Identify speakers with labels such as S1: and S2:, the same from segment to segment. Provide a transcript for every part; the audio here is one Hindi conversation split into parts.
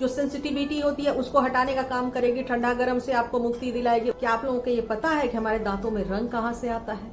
S1: जो सेंसिटिविटी होती है उसको हटाने का काम करेगी, ठंडा गर्म से आपको मुक्ति दिलाएगी। क्या आप लोगों को ये पता है कि हमारे दांतों में रंग कहाँ से आता है?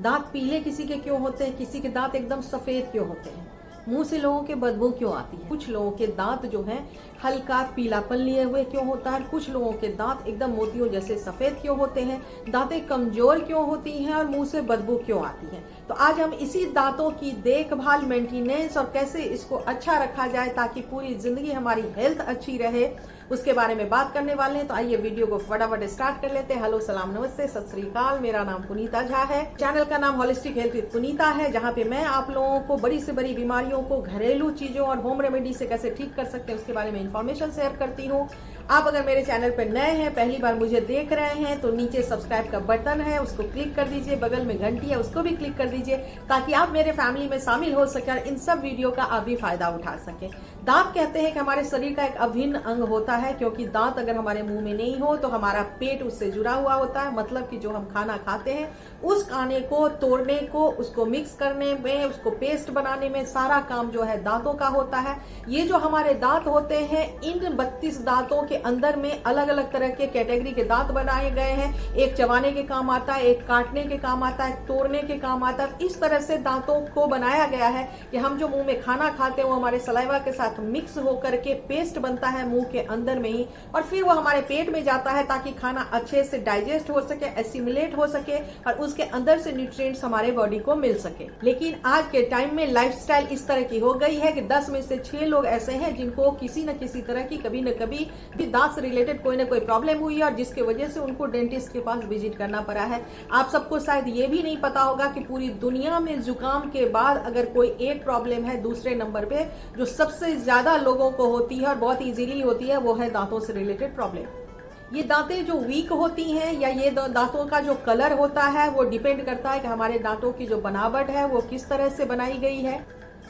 S1: दांत पीले किसी के क्यों होते हैं, किसी के दांत एकदम सफेद क्यों होते हैं? मुंह से लोगों के बदबू क्यों आती है? कुछ लोगों के दांत जो है हल्का पीलापन लिए हुए क्यों होता है? कुछ लोगों के दांत एकदम मोतियों जैसे सफेद क्यों होते हैं? दांतें कमजोर क्यों होती हैं और मुंह से बदबू क्यों आती है? तो आज हम इसी दांतों की देखभाल, मेंटेनेंस और कैसे इसको अच्छा रखा जाए ताकि पूरी जिंदगी हमारी हेल्थ अच्छी रहे, उसके बारे में बात करने वाले हैं। तो आइए वीडियो को फटाफट स्टार्ट कर लेते हैं। हेलो, सलाम, नमस्ते, सत श्री अकाल। मेरा नाम पुनीता झा है। चैनल का नाम होलिस्टिक हेल्थ विद पुनीता है, जहाँ पे मैं आप लोगों को बड़ी से बड़ी बीमारियों को घरेलू चीजों और होम रेमेडी से कैसे ठीक कर सकते हैं उसके बारे में इंफॉर्मेशन शेयर करती हूँ। आप अगर मेरे चैनल पर नए हैं, पहली बार मुझे देख रहे हैं, तो नीचे सब्सक्राइब का बटन है, उसको क्लिक कर दीजिए। बगल में घंटी है, उसको भी क्लिक कर दीजिए ताकि आप मेरे फैमिली में शामिल हो सके और इन सब वीडियो का आप भी फायदा उठा सके। दांत कहते हैं कि हमारे शरीर का एक अभिन्न अंग होता है, क्योंकि दांत अगर हमारे मुंह में नहीं हो तो हमारा पेट उससे जुड़ा हुआ होता है। मतलब कि जो हम खाना खाते हैं उस खाने को तोड़ने को, उसको मिक्स करने में, उसको पेस्ट बनाने में सारा काम जो है दांतों का होता है। ये जो हमारे दांत होते हैं, इन 32 दांतों के अंदर में अलग अलग तरह के कैटेगरी के दांत बनाए गए हैं। एक चबाने के काम आता है, एक काटने के काम आता है, तोड़ने के काम आता है। इस तरह से दांतों को बनाया गया है कि हम जो मुंह में खाना खाते हैं वो हमारे सलाइवा के साथ मिक्स होकर के पेस्ट बनता है मुंह के अंदर में ही, और फिर वो हमारे पेट में जाता है ताकि खाना अच्छे से डाइजेस्ट हो सके, एसिमुलेट हो सके और उसके अंदर से न्यूट्रिएंट्स हमारे बॉडी को मिल सके। लेकिन आज के टाइम में लाइफस्टाइल इस तरह की हो गई है कि 10 में से 6 लोग ऐसे हैं जिनको किसी न किसी तरह की कभी न कभी दांत से रिलेटेड कोई ना कोई प्रॉब्लम हुई है और जिसकी वजह से उनको डेंटिस्ट के पास विजिट करना पड़ा है। आप सबको शायद ये भी नहीं पता होगा कि पूरी दुनिया में जुकाम के बाद अगर कोई एक प्रॉब्लम है, दूसरे नंबर पे जो सबसे ज्यादा लोगों को होती है और बहुत इजीली होती है, वो है दांतों से रिलेटेड प्रॉब्लम। ये दांतें जो वीक होती हैं या ये दांतों का जो कलर होता है वो डिपेंड करता है कि हमारे दांतों की जो बनावट है वो किस तरह से बनाई गई है।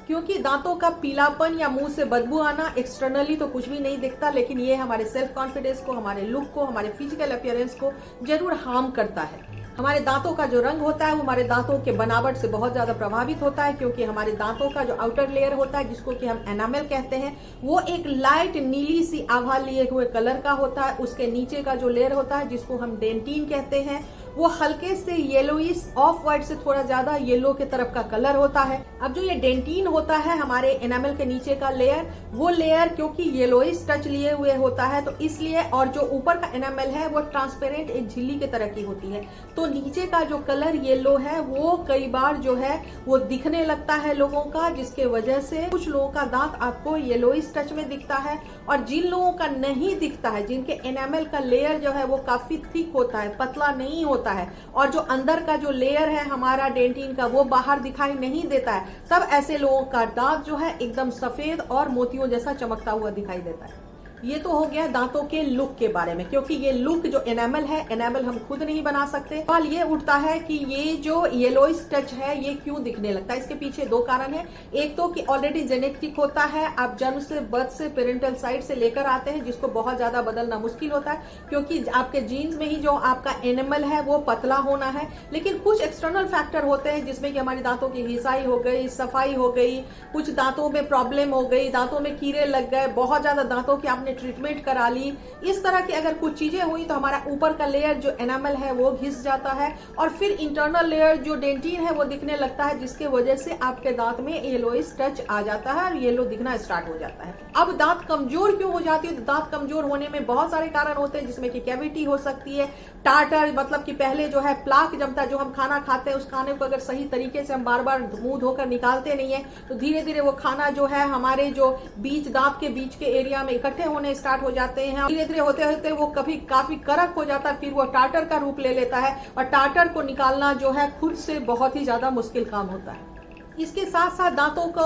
S1: क्योंकि दांतों का पीलापन या मुंह से बदबू आना एक्सटर्नली तो कुछ भी नहीं दिखता, लेकिन ये हमारे सेल्फ कॉन्फिडेंस को, हमारे लुक को, हमारे फिजिकल अपीयरेंस को जरूर हार्म करता है। हमारे दांतों का जो रंग होता है वो हमारे दांतों के बनावट से बहुत ज्यादा प्रभावित होता है, क्योंकि हमारे दांतों का जो आउटर लेयर होता है जिसको कि हम एनामेल कहते हैं, वो एक लाइट नीली सी आभा लिए हुए कलर का होता है। उसके नीचे का जो लेयर होता है जिसको हम डेंटिन कहते हैं, वो हल्के से येलोइश ऑफ व्हाइट से थोड़ा ज्यादा येलो के तरफ का कलर होता है। अब जो ये डेंटिन होता है हमारे एनामेल के नीचे का लेयर, वो लेयर क्योंकि येलोइश टच लिए हुए होता है तो इसलिए, और जो ऊपर का एनामेल है वो ट्रांसपेरेंट एक झिल्ली की तरह की होती है, तो नीचे का जो कलर येलो है वो कई बार जो है वो दिखने लगता है लोगों का, जिसके वजह से कुछ लोगों का दांत आपको येलोइश टच में दिखता है और जिन लोगों का नहीं दिखता है, जिनके एनामेल का लेयर जो है वो काफी थिक होता है, पतला नहीं होता है, और जो अंदर का जो लेयर है हमारा डेंटिन का वो बाहर दिखाई नहीं देता है, तब ऐसे लोगों का दांत जो है एकदम सफेद और मोतियों जैसा चमकता हुआ दिखाई देता है। ये तो हो गया दांतों के लुक के बारे में, क्योंकि ये लुक जो एनामेल है, एनामेल हम खुद नहीं बना सकते। सवाल ये उठता है कि ये जो येलोइश टच है ये क्यों दिखने लगता है? इसके पीछे 2 कारण है। एक तो कि ऑलरेडी जेनेटिक होता है, आप जन्म से, बर्थ से, पेरेंटल साइड से लेकर आते हैं, जिसको बहुत ज्यादा बदलना मुश्किल होता है, क्योंकि आपके जीन्स में ही जो आपका एनिमल है वो पतला होना है। लेकिन कुछ एक्सटर्नल फैक्टर होते हैं जिसमें कि हमारी दांतों की घिसाई हो गई, सफाई हो गई, कुछ दांतों में प्रॉब्लम हो गई, दांतों में कीड़े लग गए, बहुत ज्यादा दांतों की आपने ट्रीटमेंट करा ली, इस तरह की अगर कुछ चीजें हुई तो हमारा ऊपर का लेयर जो एनामेल है वो घिस जाता है और फिर इंटरनल लेयर जो डेंटिन है वो दिखने लगता है, जिसके वजह से आपके दांत में येलोइश टच आ जाता है और येलो दिखना स्टार्ट हो जाता है। अब दांत कमजोर क्यों हो जाती है? तो दांत कमजोर होने में बहुत सारे कारण होते हैं, जिसमें कि कैविटी हो सकती है, टार्टर, मतलब कि पहले जो है प्लाक जमता है, जो हम खाना खाते हैं उस खाने को अगर सही तरीके से हम बार बार मुंह धोकर निकालते नहीं है तो धीरे धीरे वो खाना जो है हमारे जो बीच, दांत के बीच के एरिया में इकट्ठे होने स्टार्ट हो जाते हैं। धीरे धीरे होते होते वो कभी काफी कड़क हो जाता है, फिर वो टार्टर का रूप ले लेता है और टार्टर को निकालना जो है खुद से बहुत ही ज्यादा मुश्किल काम होता है। इसके साथ साथ दांतों को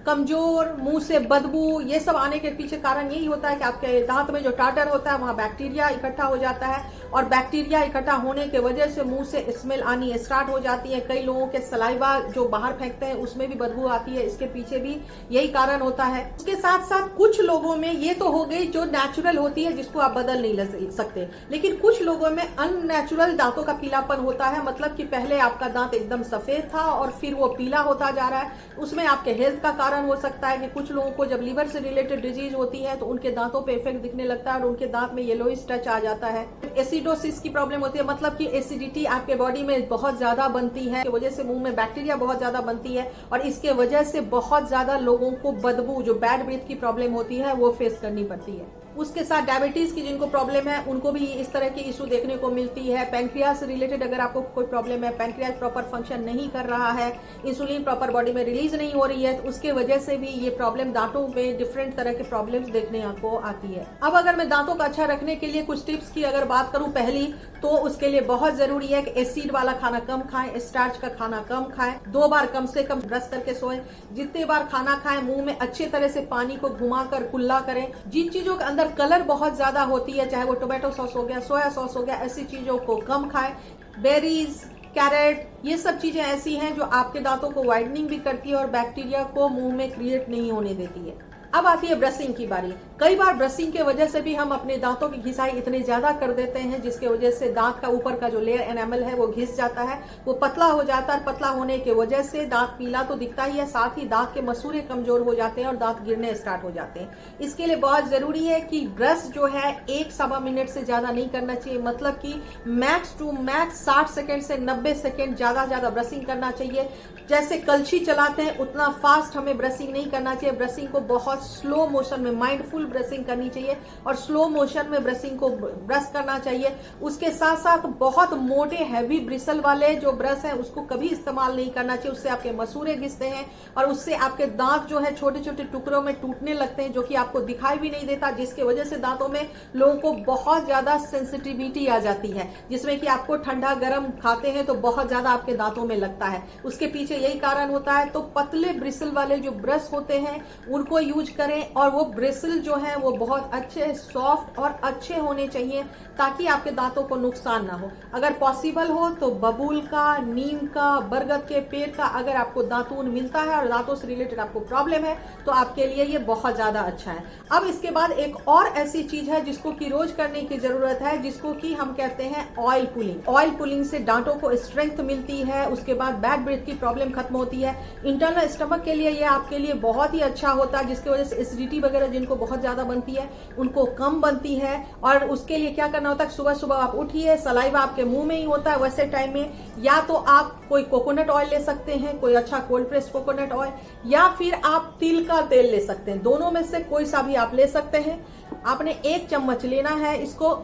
S1: कमजोर, मुंह से बदबू, ये सब आने के पीछे कारण यही होता है कि आपके दांत में जो टार्टर होता है वहां बैक्टीरिया इकट्ठा हो जाता है और बैक्टीरिया इकट्ठा होने के वजह से मुंह से स्मेल आनी स्टार्ट हो जाती है। कई लोगों के सलाइवा जो बाहर फेंकते हैं उसमें भी बदबू आती है, इसके पीछे भी यही कारण होता है। इसके साथ साथ कुछ लोगों में ये तो हो गई जो नेचुरल होती है जिसको आप बदल नहीं सकते, लेकिन कुछ लोगों में अननेचुरल दांतों का पीलापन होता है। मतलब कि पहले आपका दांत एकदम सफेद था और फिर वो पीला होता होता जा रहा है। उसमें आपके हेल्थ का कारण हो सकता है कि कुछ लोगों को जब लीवर से रिलेटेड डिजीज होती है तो उनके दांतों पे इफेक्ट दिखने लगता है और उनके दांत में येलोइश टच आ जाता है। एसिडोसिस की प्रॉब्लम होती है, मतलब कि एसिडिटी आपके बॉडी में बहुत ज्यादा बनती है, वजह से मुंह में बैक्टीरिया बहुत ज्यादा बनती है और इसके वजह से बहुत ज्यादा लोगों को बदबू, जो बैड ब्रीथ की प्रॉब्लम होती है, वो फेस करनी पड़ती है। उसके साथ डायबिटीज की जिनको प्रॉब्लम है उनको भी इस तरह की इशू देखने को मिलती है। पैंक्रियाज से रिलेटेड अगर आपको कोई प्रॉब्लम है, पैंक्रियाज प्रॉपर फंक्शन नहीं कर रहा है, इंसुलिन प्रॉपर बॉडी में रिलीज नहीं हो रही है, तो उसके वजह से भी ये प्रॉब्लम, दांतों में डिफरेंट तरह के प्रॉब्लम्स देखने आपको आती है। अब अगर मैं दांतों को अच्छा रखने के लिए कुछ टिप्स की अगर बात करूं पहली, तो उसके लिए बहुत जरूरी है कि एसिड वाला खाना कम खाएं, स्टार्च का खाना कम खाएं, 2 बार कम से कम ब्रश करके सोएं, जितने बार खाना खाएं मुंह में अच्छे तरह से पानी को घुमाकर कुल्ला करें। जिन चीजों के अंदर कलर बहुत ज्यादा होती है, चाहे वो टोमेटो सॉस हो गया, सोया सॉस हो गया, ऐसी चीजों को कम खाएं। बेरीज, कैरेट, ये सब चीजें ऐसी हैं जो आपके दांतों को वाइडनिंग भी करती है और बैक्टीरिया को मुंह में क्रिएट नहीं होने देती है। अब आती है ब्रशिंग की बारी। कई बार ब्रशिंग के वजह से भी हम अपने दांतों की घिसाई इतनी ज्यादा कर देते हैं जिसके वजह से दांत का ऊपर का जो लेयर एनामल है वो घिस जाता है, वो पतला हो जाता है। पतला होने की वजह से दांत पीला तो दिखता ही है, साथ ही दांत के मसूड़े कमजोर हो जाते हैं और दांत गिरने स्टार्ट हो जाते हैं। इसके लिए बहुत जरूरी है कि ब्रश जो है 1-1.25 मिनट से ज्यादा नहीं करना चाहिए, मतलब कि मैक्स टू मैक्स 60 सेकेंड से 90 सेकेंड ज्यादा ब्रशिंग करना चाहिए। जैसे कलछी चलाते हैं उतना फास्ट हमें ब्रशिंग नहीं करना चाहिए। ब्रशिंग को बहुत स्लो मोशन में, माइंडफुल ब्रशिंग करनी चाहिए और स्लो मोशन में ब्रशिंग को ब्रश करना चाहिए। उसके साथ साथ बहुत मोटे हैवी ब्रिसल वाले जो ब्रश हैं उसको कभी इस्तेमाल नहीं करना चाहिए, उससे आपके मसूड़े घिसते हैं और उससे आपके दांत जो है छोटे छोटे टुकड़ों में टूटने लगते हैं, जो कि आपको दिखाई भी नहीं देता, जिसकी वजह से दांतों में लोगों को बहुत ज्यादा सेंसिटिविटी आ जाती है, जिसमें कि आपको ठंडा गर्म खाते हैं तो बहुत ज्यादा आपके दांतों में लगता है। उसके पीछे यही कारण होता है। तो पतले ब्रिसल वाले जो ब्रश होते हैं उनको यूज करें और वो ब्रिसल जो है वो बहुत अच्छे, सॉफ्ट और अच्छे होने चाहिए ताकि आपके दांतों को नुकसान ना हो। अगर पॉसिबल हो तो बबूल का, नीम का, बरगद के पेड़ का अगर आपको दातून मिलता है और दांतों से रिलेटेड आपको प्रॉब्लम है तो आपके लिए ये बहुत ज्यादा अच्छा है। अब इसके बाद एक और ऐसी चीज है जिसको कि रोज करने की जरूरत है, जिसको कि हम कहते हैं ऑयल पुलिंग। ऑयल पुलिंग से दांतों को स्ट्रेंथ मिलती है, उसके बाद बैड ब्रेथ की प्रॉब्लम खत्म होती है। इंटरनल स्टमक के लिए ये आपके लिए बहुत ही अच्छा होता है, जिसकी वजह से एसिडिटी वगैरह जिनको बहुत ज्यादा बनती है उनको कम बनती है। और उसके लिए क्या करना होता है, सुबह सुबह आप उठिए, सलाइवा आपके मुंह में ही होता है, वैसे टाइम में या तो आप कोई कोकोनट ऑयल ले सकते हैं, कोई अच्छा कोल्ड प्रेस कोकोनट ऑयल, या फिर आप तिल का तेल ले सकते हैं। दोनों में से कोई सा भी आप ले सकते हैं। आपने 1 चम्मच लेना है, इसको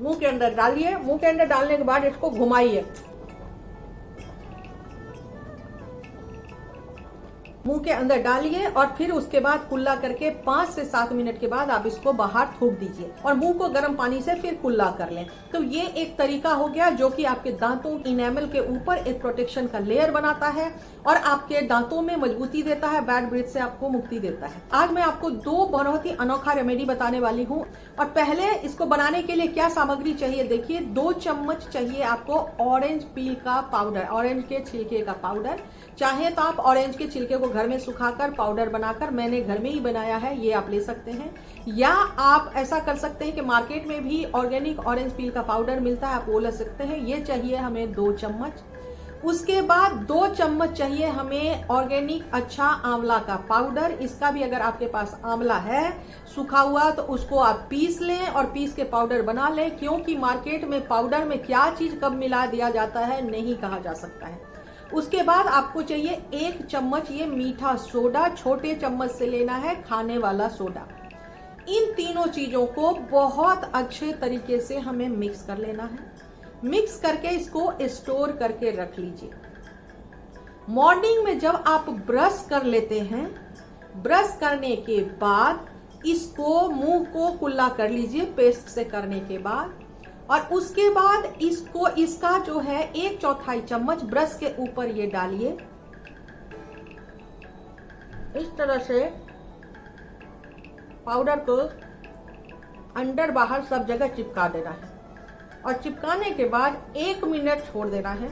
S1: मुंह के अंदर डालिए। मुंह के अंदर डालने के बाद इसको घुमाइए, मुंह के अंदर डालिए और फिर उसके बाद कुल्ला करके 5 से 7 मिनट के बाद आप इसको बाहर थूक दीजिए और मुंह को गर्म पानी से फिर कुल्ला कर लें। तो ये एक तरीका हो गया जो कि आपके दांतों इनेमल के ऊपर एक प्रोटेक्शन का लेयर बनाता है और आपके दांतों में मजबूती देता है, बैड ब्रेथ से आपको मुक्ति देता है। आज मैं आपको 2 बहुत ही अनोखा रेमेडी बताने वाली हूँ। और पहले इसको बनाने के लिए क्या सामग्री चाहिए, देखिए 2 चम्मच चाहिए आपको ऑरेंज पील का पाउडर, ऑरेंज के छिलके का पाउडर। चाहे तो आप ऑरेंज के छिलके को घर में सुखाकर पाउडर बनाकर, मैंने घर में ही बनाया है, ये आप ले सकते हैं। या आप ऐसा कर सकते हैं कि मार्केट में भी ऑर्गेनिक ऑरेंज पील का पाउडर मिलता है, आप वो ले सकते हैं। ये चाहिए हमें 2 चम्मच। उसके बाद 2 चम्मच चाहिए हमें ऑर्गेनिक अच्छा आंवला का पाउडर। इसका भी अगर आपके पास आंवला है सूखा हुआ तो उसको आप पीस लें और पीस के पाउडर बना लें, क्योंकि मार्केट में पाउडर में क्या चीज कब मिला दिया जाता है नहीं कहा जा सकता है। उसके बाद आपको चाहिए 1 चम्मच ये मीठा सोडा, छोटे चम्मच से लेना है, खाने वाला सोडा। इन तीनों चीजों को बहुत अच्छे तरीके से हमें मिक्स कर लेना है। मिक्स करके इसको स्टोर करके रख लीजिए। मॉर्निंग में जब आप ब्रश कर लेते हैं, ब्रश करने के बाद इसको मुंह को कुल्ला कर लीजिए पेस्ट से करने के बाद, और उसके बाद इसको, इसका जो है 1/4 चम्मच ब्रश के ऊपर ये डालिए। इस तरह से पाउडर को अंदर बाहर सब जगह चिपका देना है और चिपकाने के बाद 1 मिनट छोड़ देना है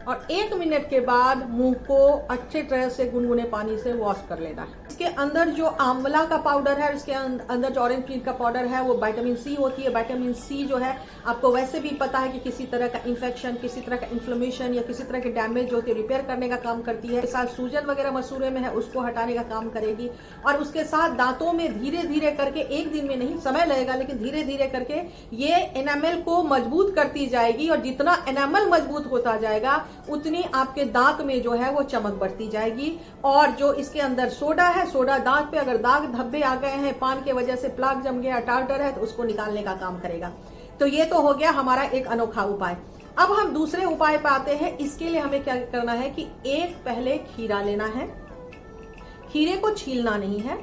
S1: और 1 मिनट के बाद मुंह को अच्छे तरह से गुनगुने पानी से वॉश कर लेना है। इसके अंदर जो आंवला का पाउडर है, इसके अंदर जो ऑरेंज पील का पाउडर है, वो विटामिन सी होती है। विटामिन सी जो है आपको वैसे भी पता है कि किसी तरह का इन्फेक्शन, किसी तरह का इन्फ्लेमेशन या किसी तरह के डैमेज जो होती है रिपेयर करने का काम करती है। साथ सूजन वगैरह मसूरे में है उसको हटाने का काम करेगी। और उसके साथ दांतों में धीरे धीरे करके, एक दिन में नहीं, समय लगेगा, लेकिन धीरे धीरे करके ये एनामेल को मजबूत करती जाएगी। और जितना एनामेल मजबूत होता जाएगा उतनी आपके दांत में जो है वो चमक बढ़ती जाएगी। और जो इसके अंदर सोडा है, सोडा दांत पे अगर दाग धब्बे आ गए हैं, पान के वजह से प्लाक जम गया, टार्टर है, तो उसको निकालने का काम करेगा। तो ये तो हो गया हमारा एक अनोखा उपाय। अब हम दूसरे उपाय पे आते हैं। इसके लिए हमें क्या करना है कि एक पहले खीरा लेना है। खीरे को छीलना नहीं है,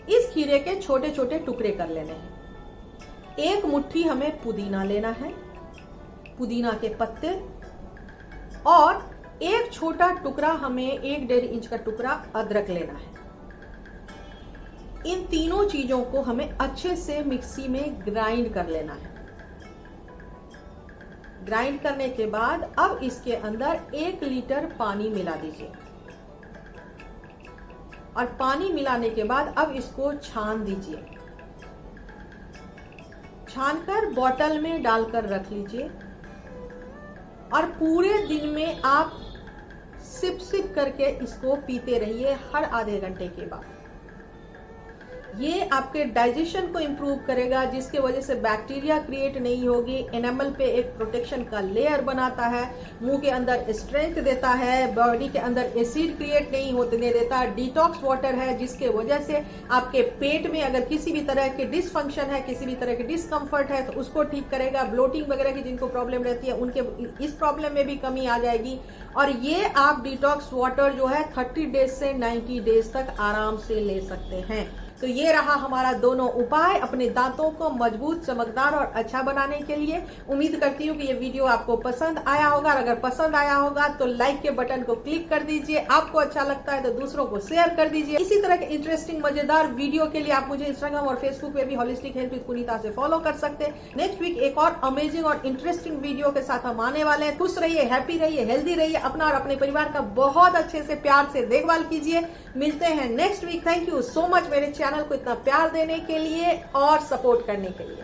S1: इस खीरे के छोटे छोटे टुकड़े कर लेने हैं। एक मुट्ठी हमें पुदीना लेना है, पुदीना के पत्ते, और एक छोटा टुकड़ा हमें 1-1.5 इंच का टुकड़ा अदरक लेना है। इन तीनों चीजों को हमें अच्छे से मिक्सी में ग्राइंड कर लेना है। ग्राइंड करने के बाद अब इसके अंदर 1 लीटर पानी मिला दीजिए। और पानी मिलाने के बाद अब इसको छान दीजिए। छानकर बॉटल में डालकर रख लीजिए। और पूरे दिन में आप सिप सिप करके इसको पीते रहिए हर आधे घंटे के बाद। ये आपके डाइजेशन को इंप्रूव करेगा, जिसके वजह से बैक्टीरिया क्रिएट नहीं होगी। एनामल पे एक प्रोटेक्शन का लेयर बनाता है, मुंह के अंदर स्ट्रेंथ देता है, बॉडी के अंदर एसिड क्रिएट नहीं होने देता। डिटॉक्स वाटर है, जिसके वजह से आपके पेट में अगर किसी भी तरह के डिसफंक्शन है, किसी भी तरह के डिस्कम्फर्ट है, तो उसको ठीक करेगा। ब्लोटिंग वगैरह की जिनको प्रॉब्लम रहती है उनके इस प्रॉब्लम में भी कमी आ जाएगी। और ये आप डिटॉक्स वाटर जो है 30 डेज से 90 डेज तक आराम से ले सकते हैं। तो ये रहा हमारा दोनों उपाय अपने दांतों को मजबूत, चमकदार और अच्छा बनाने के लिए। उम्मीद करती हूँ कि ये वीडियो आपको पसंद आया होगा। और अगर पसंद आया होगा तो लाइक के बटन को क्लिक कर दीजिए। आपको अच्छा लगता है तो दूसरों को शेयर कर दीजिए। इसी तरह के इंटरेस्टिंग मजेदार वीडियो के लिए आप मुझे इंस्टाग्राम और फेसबुक पे भी होलिस्टिक हेल्थ विद पुनीता से फॉलो कर सकते हैं। नेक्स्ट वीक एक और अमेजिंग और इंटरेस्टिंग वीडियो के साथ हम आने वाले हैं। खुश रहिए, हैप्पी रहिए, हेल्दी रहिए, अपना और अपने परिवार का बहुत अच्छे से प्यार से देखभाल कीजिए। मिलते हैं next week. Thank you so much मेरे चैनल को इतना प्यार देने के लिए और सपोर्ट करने के लिए।